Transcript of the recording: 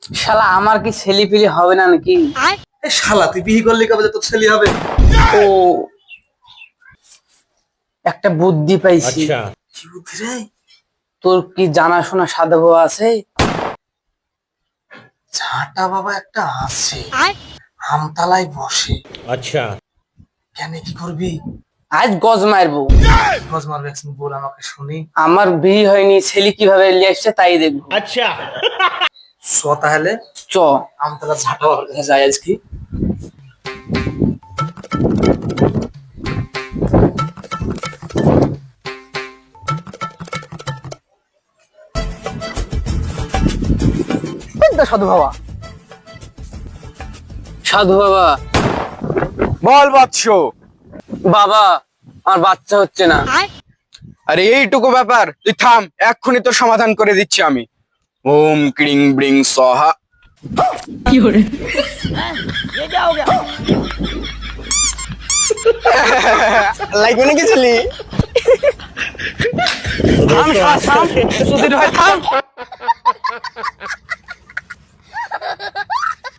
শালা আমার কি ছেলে পিলি হবে না নাকি? এ শালা তুই বিয়ে করলি কবে যে তোর ছেলে হবে? ও একটা বুদ্ধি পাইছি। কি বুদ্ধি রে? তোর কি জানাশোনা সাধু আছে? ঝাঁটা বাবা একটা আছে, আমতলায় বসে। अच्छा। কেন কি করবি? আজ গজ মারবো। গজ মারবে একদিন, বল আমাকে শুনি। আমার বিয়ে হয়নি, ছেলে কিভাবে নিয়ে আসছে তাই দেখবো। अच्छा। চ তাহলে চ। আমতলা ঝাঁটা বাবার কাছে যাই আজকে। সাধু বাবা, সাধু বাবা। বল বৎস। বাবা আমার বাচ্চা হচ্ছে না। আরে এইটুকু ব্যাপার, তুই থাম, এক্ষুনি তোর সমাধান করে দিচ্ছি আমি। ওম ক্রিং ব্রিং সহা। লাগবে নাকি ছিলি? থাম, থাম, সুধীর ভাই থাম।